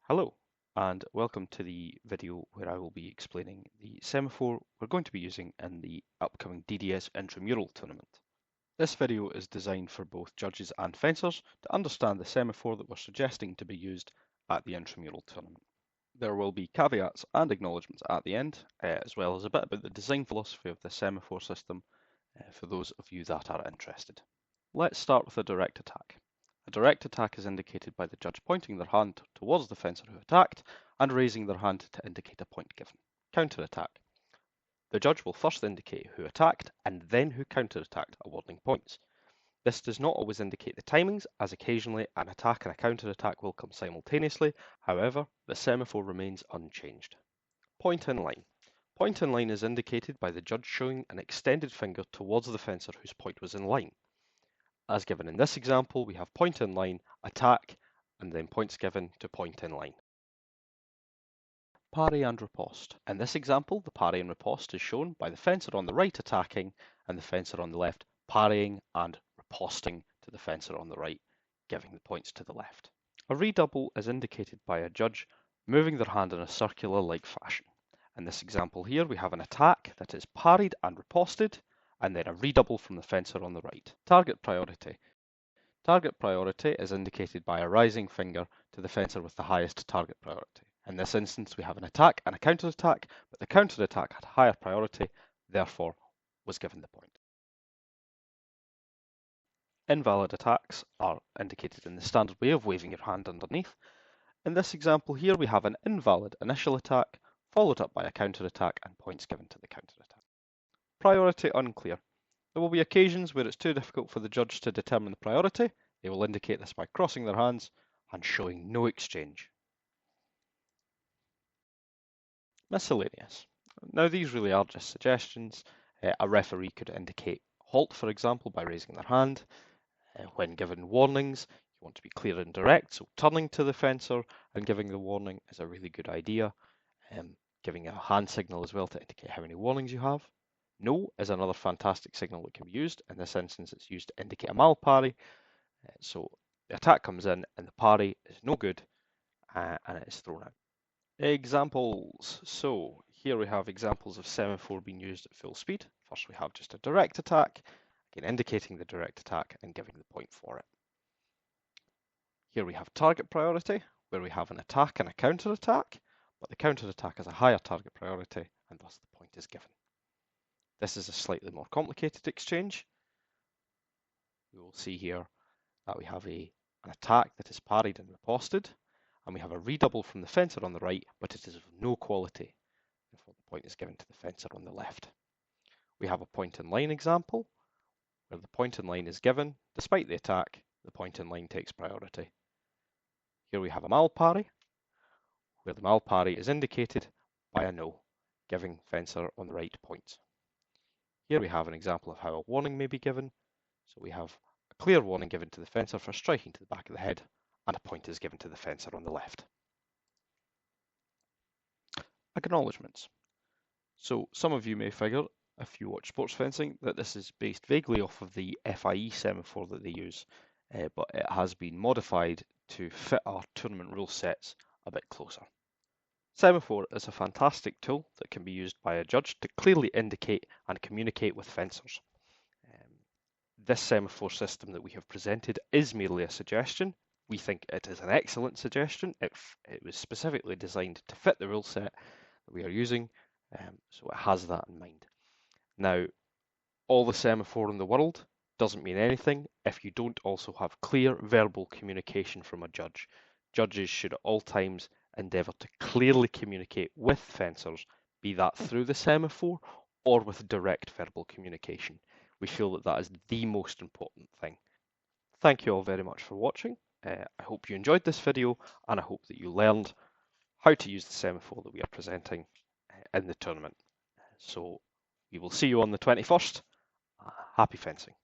Hello, and welcome to the video where I will be explaining the semaphore we're going to be using in the upcoming DDS intramural tournament. This video is designed for both judges and fencers to understand the semaphore that we're suggesting to be used at the intramural tournament. There will be caveats and acknowledgements at the end, as well as a bit about the design philosophy of the semaphore system for those of you that are interested. Let's start with a direct attack. A direct attack is indicated by the judge pointing their hand towards the fencer who attacked and raising their hand to indicate a point given. Counter-attack. The judge will first indicate who attacked and then who counter-attacked, awarding points. This does not always indicate the timings, as occasionally an attack and a counter-attack will come simultaneously. However, the semaphore remains unchanged. Point in line. Point in line is indicated by the judge showing an extended finger towards the fencer whose point was in line. As given in this example, we have point in line, attack, and then points given to point in line. Parry and riposte. In this example, the parry and riposte is shown by the fencer on the right attacking and the fencer on the left parrying and riposting to the fencer on the right, giving the points to the left. A redouble is indicated by a judge moving their hand in a circular-like fashion. In this example here, we have an attack that is parried and riposted, and then a redouble from the fencer on the right. Target priority. Target priority is indicated by a rising finger to the fencer with the highest target priority. In this instance, we have an attack and a counter-attack, but the counter-attack had higher priority, therefore was given the point. Invalid attacks are indicated in the standard way of waving your hand underneath. In this example here, we have an invalid initial attack, followed up by a counter-attack and points given to the counter-attack. Priority unclear. There will be occasions where it's too difficult for the judge to determine the priority. They will indicate this by crossing their hands and showing no exchange. Miscellaneous. Now these really are just suggestions. A referee could indicate halt, for example, by raising their hand. When given warnings, you want to be clear and direct, so turning to the fencer and giving the warning is a really good idea. Giving a hand signal as well to indicate how many warnings you have. No is another fantastic signal that can be used. In this instance, it's used to indicate a mal parry. So the attack comes in and the parry is no good and it is thrown out. Examples. So here we have examples of semaphore being used at full speed. First we have just a direct attack, again indicating the direct attack and giving the point for it. Here we have target priority, where we have an attack and a counter-attack, but the counter-attack has a higher target priority and thus the point is given. This is a slightly more complicated exchange. We will see here that we have an attack that is parried and riposted, and we have a redouble from the fencer on the right, but it is of no quality. Therefore, the point is given to the fencer on the left. We have a point in line example, where the point in line is given. Despite the attack, the point in line takes priority. Here we have a mal parry, where the mal parry is indicated by a no, giving fencer on the right points. Here we have an example of how a warning may be given. So we have a clear warning given to the fencer for striking to the back of the head, and a point is given to the fencer on the left. Acknowledgements. So some of you may figure, if you watch sports fencing, that this is based vaguely off of the FIE semaphore that they use, but it has been modified to fit our tournament rule sets a bit closer. Semaphore is a fantastic tool that can be used by a judge to clearly indicate and communicate with fencers. This semaphore system that we have presented is merely a suggestion. We think it is an excellent suggestion. It was specifically designed to fit the rule set that we are using, so it has that in mind. Now, all the semaphore in the world doesn't mean anything if you don't also have clear verbal communication from a judge. Judges should at all times endeavour to clearly communicate with fencers, be that through the semaphore or with direct verbal communication. We feel that that is the most important thing. Thank you all very much for watching. I hope you enjoyed this video and I hope that you learned how to use the semaphore that we are presenting in the tournament. So we will see you on the 21st. Happy fencing.